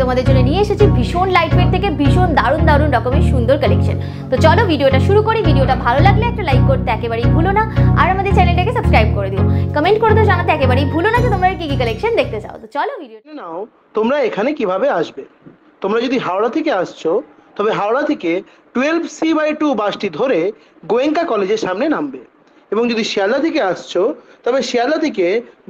তোমাদের জন্য নিয়ে এসেছি ভীষণ লাইটওয়েট থেকে ভীষণ দারুণ দারুণ রকমের সুন্দর কালেকশন। তো চলো ভিডিওটা শুরু করি। ভিডিওটা ভালো লাগলে একটা লাইক করতে একেবারেই ভুলো না, আর আমাদের চ্যানেলটাকে সাবস্ক্রাইব করে দিও। কমেন্ট করে তো জানাতে একেবারেই ভুলো না যে তোমরা কি কি কালেকশন দেখতে চাও। তো চলো ভিডিওটা নাও। তোমরা এখানে কিভাবে আসবে? তোমরা যদি হাওড়া থেকে আসছো তবে হাওড়া থেকে 12C/2 বাসটি ধরে গোয়েঙ্কা কলেজের সামনে নামবে, এবং যদি শিয়ালদা থেকে আসছো তবে শিয়ালদা থেকে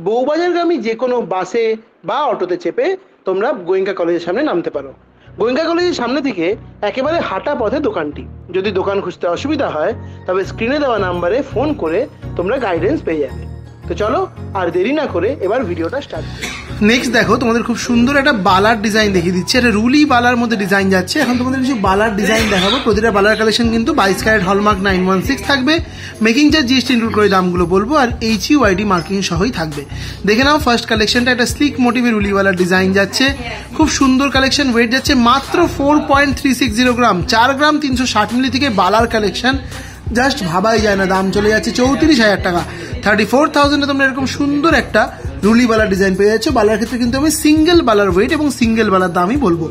বউবাজারগামী যে কোনো বাসে বা অটোতে চেপে তোমরা গোয়েঙ্কা কলেজের সামনে নামতে পারো। গোয়েঙ্কা কলেজের সামনে থেকে একেবারে হাঁটা পথে দোকানটি। যদি দোকান খুঁজতে অসুবিধা হয় তবে স্ক্রিনে দেওয়া নাম্বারে ফোন করে তোমরা গাইডেন্স পেয়ে যাবে। তো চলো আর দেরি না করে এবার ভিডিওটা স্টার্ট করি। নেক্সট দেখো, তোমাদের খুব সুন্দর একটা বালার ডিজাইন দেখিয়ে দিচ্ছে। এটা রুলি বালার মধ্যে ডিজাইন যাচ্ছে। এখন তোমাদের কিছু বালার ডিজাইন দেখাবো। প্রতিটা বালার কালেকশন কিন্তু 22 ক্যারেট হলমার্ক 916 থাকবে। মেকিং চার্জ জিএসটি ইনক্লুড করে দামগুলো বলবো, আর HUID মার্কিং সহই থাকবে। দেখে নাও ফার্স্ট কালেকশনটা, একটা স্লিক মোটিভের রুলি বালার ডিজাইন যাচ্ছে। খুব সুন্দর কালেকশন। ওয়েট যাচ্ছে মাত্র 4.360 গ্রাম, 4 গ্রাম 360 মিলি থেকে বালার কালেকশন জাস্ট ভাবাই যায় না। দাম চলে যাচ্ছে 34,000 টাকা। 34,000 তোমরা এরকম সুন্দর একটা রুলি বালার ডিজাইন পেয়ে যাচ্ছ। বালার ক্ষেত্রে কিন্তু আমি সিঙ্গেল বালার ওয়েট এবং সিঙ্গেল বালার দামই বলবো।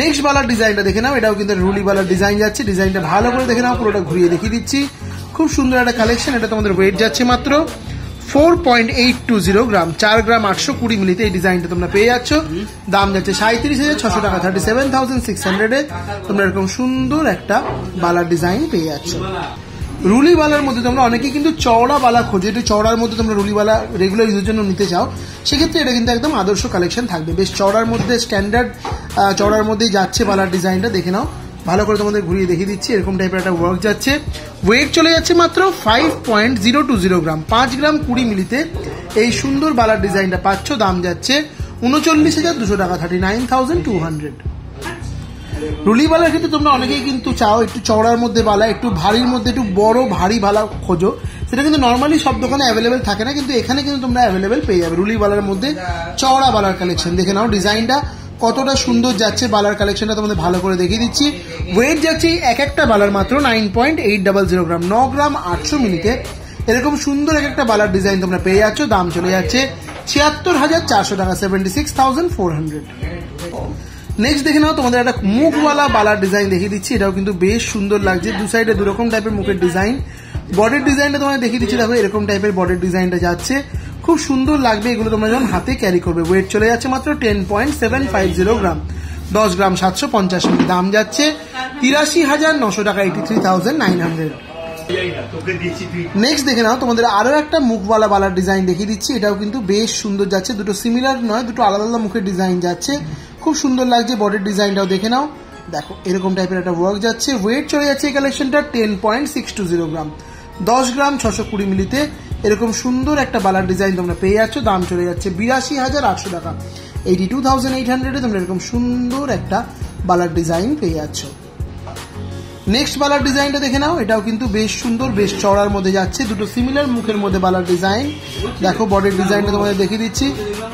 নেক্সট বালার ডিজাইনটা দেখে নাও। এটাও কিন্তু রুলি বালার ডিজাইন যাচ্ছে। ডিজাইনটা ভালো করে দেখে নাও, পুরোটা ঘুরিয়ে দেখিয়ে দিচ্ছি। খুব সুন্দর একটা কালেকশন। এটা তোমাদের ওয়েট যাচ্ছে মাত্র 4.820 গ্রাম, 4 গ্রাম 820 মিলিতে এই ডিজাইনটা তোমরা পেয়ে যাচ্ছ। দাম যাচ্ছে 37,600 টাকা। 37,600 তোমরা এরকম সুন্দর একটা বালার ডিজাইন পেয়ে যাচ্ছ। রুলি বালার মধ্যে তোমরা অনেকেই কিন্তু চওড়া বালা খোঁজো, একটু চওড়ার মধ্যে তোমরা রুলি বালা রেগুলার ইউজের জন্য নিতে চাও, সেক্ষেত্রে এটা কিন্তু একদম আদর্শ কালেকশন থাকবে। বেশ চওড়ার মধ্যে, স্ট্যান্ডার্ড চওড়ার মধ্যেই যাচ্ছে বালার ডিজাইনটা। দেখে নাও, ভালো করে তোমাদের ঘুরিয়ে দেখিয়ে দিচ্ছি। এরকম টাইপের একটা ওয়ার্ক যাচ্ছে। ওয়েট চলে যাচ্ছে মাত্র 5.020 গ্রাম, 5 গ্রাম 20 মিলিতে এই সুন্দর বালার ডিজাইনটা পাচ্ছ। দাম যাচ্ছে 39,200 টাকা। 39,200। রুলি বালার ক্ষেত্রে তোমরা অনেকেই কিন্তু চাও একটু চওড়ার মধ্যে বালা, একটু ভারীর মধ্যে একটু বড় ভারী বালা খোঁজো। সেটা কিন্তু নর্মালি সব দোকানে অ্যাভেলেবেল থাকে না, কিন্তু এখানে কিন্তু তোমরা অ্যাভেলেবেল পেয়ে যাবে। রুলি বালার মধ্যে চওড়া বালার কালেকশন দেখে নাও, ডিজাইনটা কতটা সুন্দর যাচ্ছে। বালার কালেকশনটা তোমাদের ভালো করে দেখিয়ে দিচ্ছি। ওয়েট যাচ্ছে এক একটা বালার মাত্র 9.800 গ্রাম, 9 গ্রাম 800 মিলিতে এরকম সুন্দর এক একটা বালার ডিজাইন তোমরা পেয়ে যাচ্ছ। দাম চলে যাচ্ছে 76,400 টাকা। 76,400। নেক্সট দেখে নাও, তোমাদের একটা মুখওয়ালা বালার ডিজাইন দেখিয়ে দিচ্ছি। এটাও কিন্তু বেশ সুন্দর লাগছে। দু সাইডে দুরকম টাইপের মুখের ডিজাইন। বডির ডিজাইনটা তোমাদের দেখিয়ে দিচ্ছি। দেখো এরকম টাইপের বডির ডিজাইনটা যাচ্ছে, খুব সুন্দর লাগবে এগুলো তোমরা যখন হাতে ক্যারি করবে। ওয়েট চলে যাচ্ছে মাত্র 10.750 গ্রাম, 10 গ্রাম 750 মিলি। দাম যাচ্ছে 83,900 টাকা। 83,900। নেক্সট দেখে নাও, তোমাদের আরো একটা মুখওয়ালা বালার ডিজাইন দেখিয়ে দিচ্ছি। এটাও কিন্তু বেশ সুন্দর যাচ্ছে। দুটো সিমিলার নয়, দুটো আলাদা আলাদা মুখের ডিজাইন যাচ্ছে, খুব সুন্দর লাগছে। বডির ডিজাইনটাও দেখে নাও, দেখো এরকম টাইপের একটা ওয়ার্ক যাচ্ছে। ওয়েট চলে যাচ্ছে এই কালেকশনটা 10.620 গ্রাম, 10 গ্রাম 620 মিলিতে এরকম সুন্দর একটা বালার ডিজাইন তোমরা পেয়ে যাচ্ছ। দাম চলে যাচ্ছে 82,800 টাকা। 82,800 তোমরা এরকম সুন্দর একটা বালার ডিজাইন পেয়ে যাচ্ছ। নেক্সট বালার ডিজাইনটা দেখে নাও। এটাও কিন্তু বেশ সুন্দর, বেশ চওড়ার মধ্যে যাচ্ছে। দুটো সিমিলার মুখের মধ্যে বালার ডিজাইন। দেখো বডির ডিজাইনটা তোমাদের দেখিয়ে দিচ্ছি,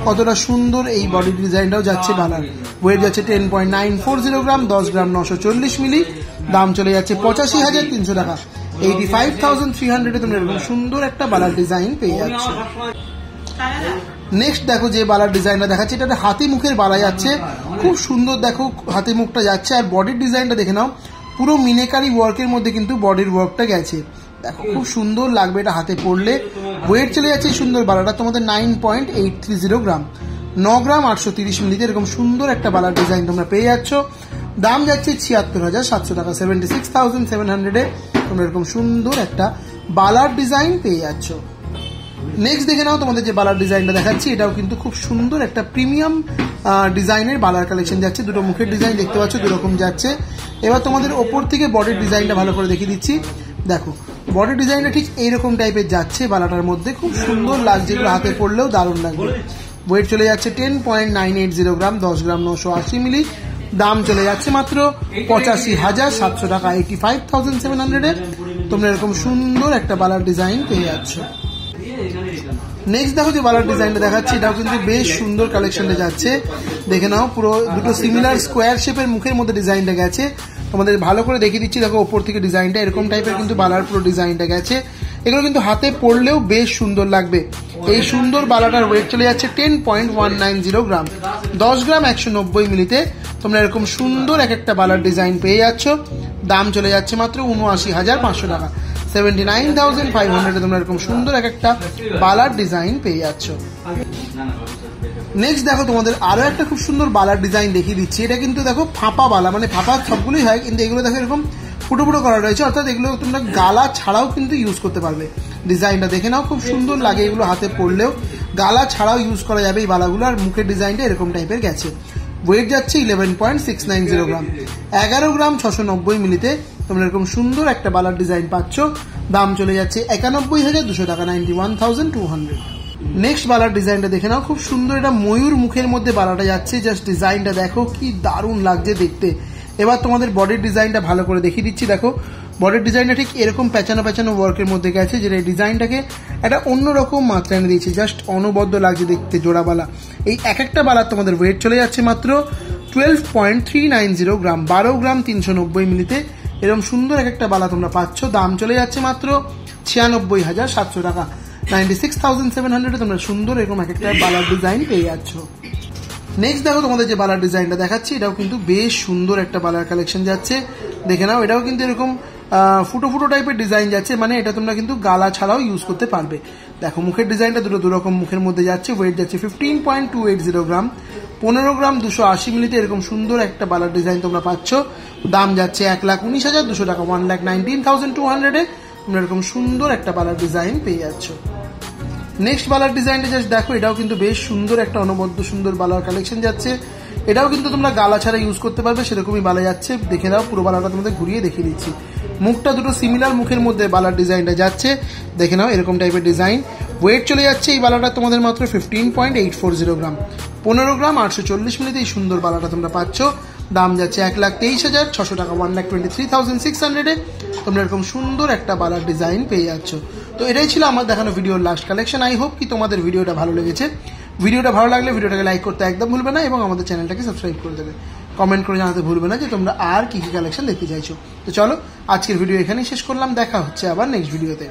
কতটা সুন্দর এই বডির ডিজাইনটাও যাচ্ছে বালার। ওয়েট যাচ্ছে 10.940 গ্রাম, 10 গ্রাম 940 মিলি। দাম চলে যাচ্ছে 85,300 টাকা। 85,300 তোমরা এরকম সুন্দর একটা বালার ডিজাইন পেয়ে যাচ্ছে। নেক্সট দেখো যে বালার ডিজাইনটা দেখাচ্ছে, এটা হাতি মুখের বালা যাচ্ছে, খুব সুন্দর। দেখো হাতি মুখটা যাচ্ছে, আর বডির ডিজাইনটা দেখে নাও, পুরো মিনেকারি ওয়ার্কের মধ্যে কিন্তু বডির ওয়ার্কটা গেছে। দেখো খুব সুন্দর লাগবে এটা হাতে পড়লে। ওয়েট চলে যাচ্ছে সুন্দর বালাটা তোমাদের 9.830 গ্রাম, 9 গ্রাম 830 মিলিতে এরকম সুন্দর একটা বালার ডিজাইন তোমরা পেয়ে যাচ্ছ। দাম যাচ্ছে 76,700 টাকা। 76,700 তোমরা এরকম সুন্দর একটা বালার ডিজাইন পেয়ে যাচ্ছ। নেক্সট দেখে নাও, তোমাদের যে বালার ডিজাইনটা দেখাচ্ছি, এটাও কিন্তু খুব সুন্দর একটা প্রিমিয়াম ডিজাইনের বালার কালেকশন যাচ্ছে। দুটো মুখের ডিজাইন দেখতে পাচ্ছ, দুরকম যাচ্ছে। এবার তোমাদের ওপর থেকে বডির ডিজাইনটা ভালো করে দেখিয়ে দিচ্ছি। দেখো বডির ডিজাইনটা ঠিক এইরকম টাইপের যাচ্ছে বালাটার মধ্যে, খুব সুন্দর লাগছে, এগুলো হাতে পড়লেও দারুণ লাগবে। ওয়েট চলে যাচ্ছে 10.980 গ্রাম, 10 গ্রাম 980 মিলি। দাম চলে যাচ্ছে মাত্র 85,700 টাকা। 85,700 তোমরা এরকম সুন্দর একটা বালার ডিজাইন পেয়ে যাচ্ছ। নেক্সট দেখো যে বালার ডিজাইনটা দেখাচ্ছি, এটাও কিন্তু বেশ সুন্দর কালেকশনটা যাচ্ছে। দেখে নাও, পুরো দুটো সিমিলার স্কোয়ার শেপের মুখের মধ্যে ডিজাইনটা গেছে। তোমাদের ভালো করে দেখিয়ে দিচ্ছি। দেখো ওপর থেকে ডিজাইনটা এরকম টাইপের কিন্তু বালার পুরো ডিজাইনটা গেছে। এগুলো কিন্তু হাতে পড়লেও বেশ সুন্দর লাগবে। এই সুন্দর বালাটার ওয়েট চলে যাচ্ছে 10.190 গ্রাম। 10 গ্রাম 190 মিলিতে তোমরা এরকম সুন্দর এক একটা বালার ডিজাইন পেয়ে যাচ্ছ। দাম চলে যাচ্ছে মাত্র ৭৯,৫০০ টাকা। 79,500 তোমরা এরকম সুন্দর এক একটা বালার ডিজাইন পেয়ে যাচ্ছ। নেক্সট দেখো তোমাদের আরো একটা খুব সুন্দর বালার ডিজাইন দেখিয়ে দিচ্ছি। এটা কিন্তু দেখো ফাঁপা বালা, মানে ফাঁপা সবগুলোই হয়, কিন্তু এগুলো দেখো এরকম ফুটো ফুটো করা রয়েছে, অর্থাৎ এগুলো তোমরা গালা ছাড়াও কিন্তু ইউজ করতে পারবে। ডিজাইনটা দেখে নাও, খুব সুন্দর লাগে এগুলো হাতে পরলেও, গালা ছাড়াও ইউজ করা যাবে এই বালাগুলো। আর মুখের ডিজাইনটা এরকম টাইপের গেছে। ওয়েট যাচ্ছে 11.690 গ্রাম। 11 গ্রাম 690 মিলিতে তোমরা এরকম সুন্দর একটা বালার ডিজাইন পাচ্ছ। দাম চলে যাচ্ছে 91,200 টাকা, 91,200। নেক্সট বালার ডিজাইনটা দেখে নাও, খুব সুন্দর। এটা ময়ূর মুখের মধ্যে বালাটা যাচ্ছে, জাস্ট ডিজাইনটা দেখো কি দারুণ লাগছে দেখতে। এবার তোমাদের বডির ডিজাইনটা ভালো করে দেখিয়ে দিচ্ছি। দেখো বডির ডিজাইনটা ঠিক এরকম প্যাচানো প্যাচানো ওয়ার্কের মধ্যে গেছে, যেটা এই ডিজাইনটাকে একটা অন্যরকম মাত্রা এনে দিয়েছে, জাস্ট অনবদ্য লাগছে দেখতে জোড়া বালা। এই এক একটা বালার তোমাদের ওয়েট চলে যাচ্ছে মাত্র 12.390 গ্রাম। 12 গ্রাম 390 মিলিতে এরকম সুন্দর এক একটা বালা তোমরা পাচ্ছ। দাম চলে যাচ্ছে মাত্র 96,700 টাকা, 96,700 তোমরা সুন্দর এরকম এক একটা বালার ডিজাইন পেয়ে যাচ্ছ। নেক্সট দেখো তোমাদের যে বালার ডিজাইনটা দেখাচ্ছি, এটাও কিন্তু বেশ সুন্দর একটা বালার কালেকশন যাচ্ছে, দেখে নাও। এটাও কিন্তু এরকম ফুটো ফুটো টাইপের ডিজাইন যাচ্ছে, মানে এটা তোমরা কিন্তু গালা ছাড়াও ইউজ করতে পারবে। দেখো মুখের ডিজাইনটা দু রকম মুখের মধ্যে যাচ্ছে। ওয়েট যাচ্ছে 15.280 গ্রাম। 15 গ্রাম 280 মিলিতে এরকম সুন্দর একটা বালার ডিজাইন তোমরা পাচ্ছ। দাম যাচ্ছে 1,19,200 টাকা, 1,19,200 তোমরা এরকম সুন্দর একটা বালার ডিজাইন পেয়ে যাচ্ছ। নেক্সট বালার ডিজাইনটা জাস্ট দেখো, এটাও কিন্তু বেশ সুন্দর একটা অনবদ্য সুন্দর বালার কালেকশন যাচ্ছে। এটাও কিন্তু তোমরা গালা ছাড়া ইউজ করতে পারবে, সেরকমই বালা যাচ্ছে। দেখে নাও, পুরো বালাটা তোমাদের ঘুরিয়ে দেখিয়ে দিচ্ছি। মুখটা দুটো সিমিলার মুখের মধ্যে বালার ডিজাইনটা যাচ্ছে, দেখে নাও এরকম টাইপের ডিজাইন। ওয়েট চলে যাচ্ছে এই বালাটা তোমাদের মাত্র 15.840 গ্রাম। 15 গ্রাম 840 মিলিতে এই সুন্দর বালাটা তোমরা পাচ্ছ। দাম যাচ্ছে 1,23,600 টাকা, 1,23,600 তোমরা এরকম সুন্দর একটা বালার ডিজাইন পেয়ে যাচ্ছ। তো এটাই ছিল আমার দেখানো ভিডিওর লাস্ট কালেকশন। আই হোপ কি তোমাদের ভিডিওটা ভালো লেগেছে। ভিডিওটা ভালো লাগলে ভিডিওটাকে লাইক করতে একদম ভুলবে না, এবং আমাদের চ্যানেলটাকে সাবস্ক্রাইব করে দেবে। কমেন্ট করে জানাতে ভুলবে না যে তোমরা আর কি কি কালেকশন দেখতে চাইছো। তো চলো আজকের ভিডিও এখানেই শেষ করলাম, দেখা হচ্ছে আবার নেক্সট ভিডিওতে।